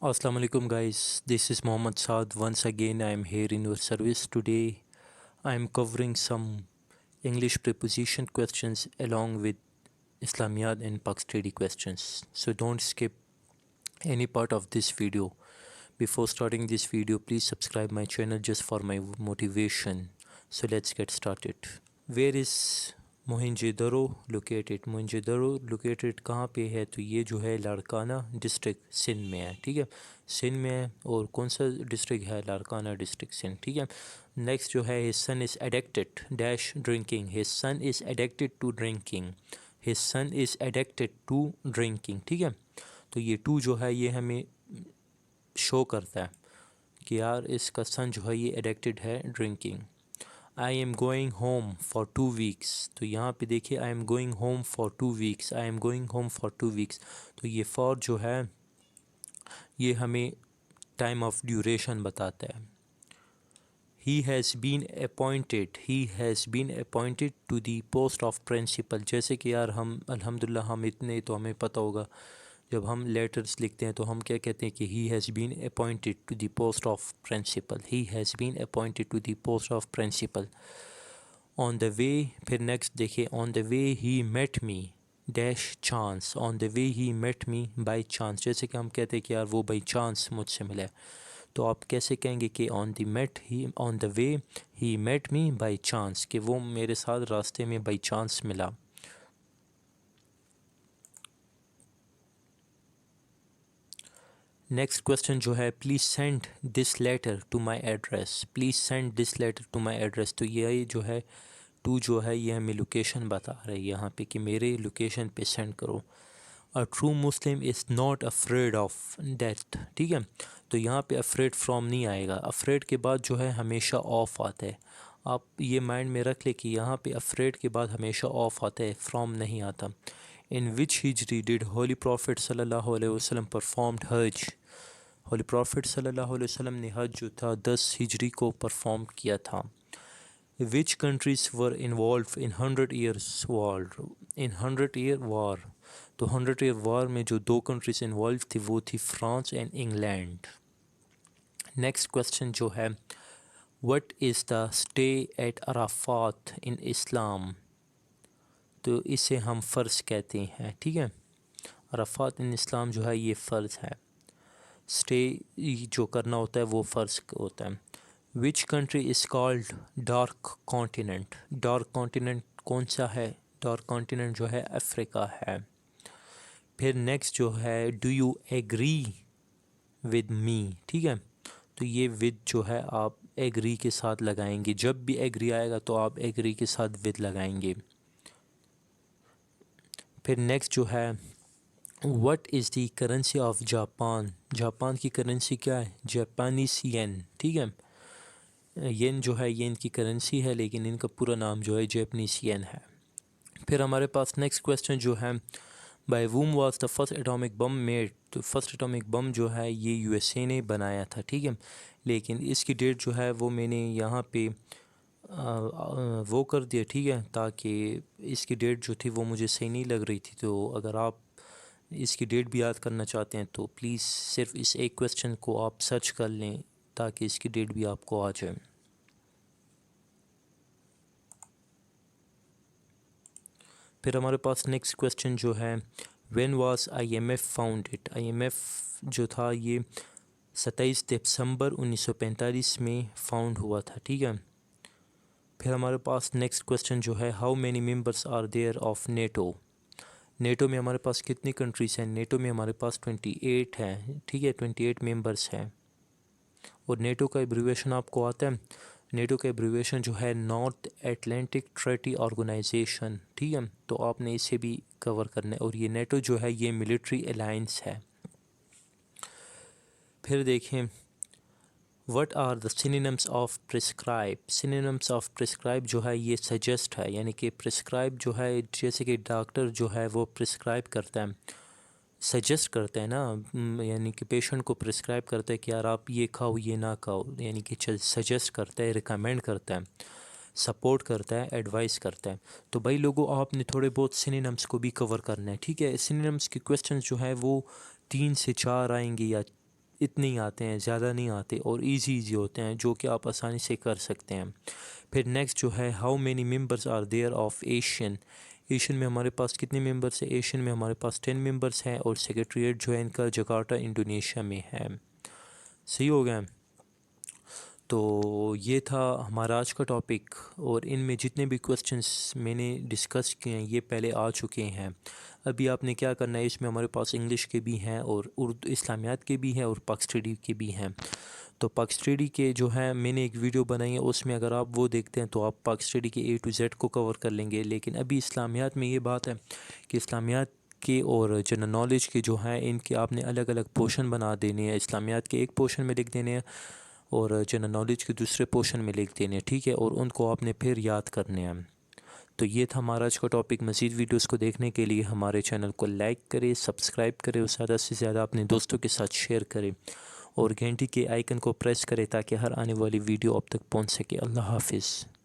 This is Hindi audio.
Assalamu alaikum guys, this is Mohammed Saad. Once again I am here in your service. Today I am covering some English preposition questions along with islamiyat and Pakistani questions. So don't skip any part of this video. Before starting this video, please subscribe my channel just for my motivation. So let's get started. Where is Mohenjodaro located? Mohenjodaro located कहाँ पे है? तो ये जो है लाड़काना डिस्ट्रिक्ट सिंध में है। ठीक है, सिंध में है। और कौन सा डिस्ट्रिक्ट है? लाड़काना डिस्ट्रिक्ट सिंध। ठीक है, नेक्स्ट जो है his son is addicted dash drinking. His son is addicted to drinking. His son is addicted to drinking. ठीक है, तो ये टू जो है ये हमें शो करता है कि यार इसका सन जो है ये एडिक्टेड है drinking. I am going home for 2 weeks. तो यहाँ पे देखिए I am going home for 2 weeks. I am going home for 2 weeks. तो ये फॉर जो है ये हमें टाइम ऑफ ड्यूरेशन बताता है। He has been appointed. He has been appointed to the post of principal. जैसे कि यार हम अल्हम्दुलिल्लाह हम इतने तो हमें पता होगा, जब हम लेटर्स लिखते हैं तो हम क्या कहते हैं कि he has been appointed to the post of principal. He has been appointed to the post of principal. On the way, फिर नेक्स्ट देखिए, on the way he met me dash chance. On the way he met me by chance. जैसे कि हम कहते हैं कि यार वो बाई चांस मुझसे मिला है, तो आप कैसे कहेंगे कि on the met he, on the way he met me by chance, कि वो मेरे साथ रास्ते में बाई चांस मिला। नेक्स्ट क्वेश्चन जो है, please send this letter to my address. Please send this letter to my address. तो ये जो है टू जो है ये हमें लोकेशन बता रही है यहाँ पे कि मेरे लोकेशन पे सेंड करो। A true Muslim is not afraid of death. ठीक है, तो यहाँ पे अफ्रेड फ्रॉम नहीं आएगा। अफ्रेड के बाद जो है हमेशा ऑफ आता है। आप ये माइंड में रख ले कि यहाँ पे अफ्रेड के बाद हमेशा ऑफ आता है, फ्रॉम नहीं आता। इन विच हिजरी डिड होली प्रॉफिट सल्लल्लाहु अलैहि वसल्लम परफॉर्म्ड हज। होली प्रॉफिट सल्लल्लाहु अलैहि वसल्लम ने हज जो था 10 हिजरी को परफॉर्म किया था। Which countries were involve in 100 years war. In 100 year war, तो 100 ईयर वॉर में जो दो कंट्रीज इन्वॉल्व थी वो थी France and England. Next question जो है, what is the stay at Arafat in Islam. तो इसे हम फ़र्ज़ कहते हैं। ठीक है, अराफात इन इस्लाम जो है ये फ़र्ज़ है। स्टे जो करना होता है वो फ़र्ज़ होता है। Which country is called dark continent. Dark continent कौन सा है? डार्क कॉन्टिनेंट जो है अफ्रीका है। फिर नेक्स्ट जो है, do you agree with me. ठीक है, तो ये विद जो है आप एग्री के साथ लगाएंगे। जब भी एग्री आएगा तो आप एग्री के साथ विद लगाएंगे। फिर नेक्स्ट जो है, what is the currency of Japan. Japan की करेंसी क्या है? Japanese yen. ठीक है, येन जो है ये इनकी करेंसी है, लेकिन इनका पूरा नाम जो है जापानीज येन है। फिर हमारे पास नेक्स्ट क्वेश्चन जो है, by whom was the first atomic bomb made. तो फर्स्ट एटॉमिक बम जो है ये यूएसए ने बनाया था। ठीक है, लेकिन इसकी डेट जो है वो मैंने यहाँ पे वो कर दिया। ठीक है, ताकि इसकी डेट जो थी वो मुझे सही नहीं लग रही थी। तो अगर आप इसकी डेट भी याद करना चाहते हैं तो प्लीज़ सिर्फ इस एक क्वेश्चन को आप सर्च कर लें ताकि इसकी डेट भी आपको आ जाए। फिर हमारे पास नेक्स्ट क्वेश्चन जो है, when was IMF founded. IMF जो था ये 27 दिसंबर 1945 में फाउंड हुआ था। ठीक है, फिर हमारे पास नेक्स्ट क्वेश्चन जो है, how many members are there of NATO. NATO में हमारे पास कितनी कंट्रीज़ हैं? नेटो में हमारे पास 28 हैं। ठीक है, 28 मेंबर्स हैं। और नेटो का एब्रीविएशन आपको आता है? नेटो का एब्रीविएशन जो है नॉर्थ एटलांटिक ट्रीटी ऑर्गेनाइजेशन। ठीक है, तो आपने इसे भी कवर करना है। और ये नेटो जो है ये मिलिट्री अलायंस है। फिर देखें, what are the synonyms of prescribe. Synonyms of prescribe जो है ये सजेस्ट है, यानी कि प्रिस्क्राइब जो है जैसे कि डॉक्टर जो है वो प्रिस्क्राइब करता है, सजेस्ट करता है ना, यानी कि पेशेंट को प्रिस्क्राइब करता है कि यार आप ये खाओ ये ना खाओ, यानी कि सजेस्ट करता है, रिकमेंड करता है, सपोर्ट करता है, एडवाइस करता है। तो भाई लोगों आपने थोड़े बहुत सिनोनिम्स को भी कवर करना है। ठीक है, सिनोनिम्स के क्वेश्चन जो है वो 3 से 4 आएंगे या इतने ही आते हैं, ज़्यादा नहीं आते और इजी होते हैं जो कि आप आसानी से कर सकते हैं। फिर नेक्स्ट जो है, how many members are there of ASEAN. ASEAN में हमारे पास कितने मेंबर्स हैं? एशियन में हमारे पास 10 मेंबर्स हैं और सेक्रेटरीट जो है इनका जकार्ता इंडोनेशिया में है। सही हो गया। तो ये था हमारा आज का टॉपिक, और इनमें जितने भी क्वेश्चंस मैंने डिस्कस किए हैं ये पहले आ चुके हैं। अभी आपने क्या करना है, इसमें हमारे पास इंग्लिश के भी हैं और उर्दू इस्लामियात के भी हैं और पाक स्टडी के भी हैं। तो पाक स्टडी के जो है मैंने एक वीडियो बनाई है, उसमें अगर आप वो देखते हैं तो आप पाक स्टडी के A to Z को कवर कर लेंगे। लेकिन अभी इस्लामियात में ये बात है कि इस्लामियात के और जनरल नॉलेज के जो हैं इनके आपने अलग अलग पोर्शन बना देने हैं। इस्लामियात के एक पोर्शन में लिख देने हैं और जनरल नॉलेज के दूसरे पोर्शन में लिख देने हैं, ठीक है, और उनको आपने फिर याद करने हैं। तो ये था हमारा आज का टॉपिक। मज़ीद वीडियोस को देखने के लिए हमारे चैनल को लाइक करें, सब्सक्राइब करें और ज़्यादा से ज़्यादा अपने दोस्तों के साथ शेयर करें और घंटी के आइकन को प्रेस करें ताकि हर आने वाली वीडियो अब तक पहुंच सके। अल्लाह हाफिज़।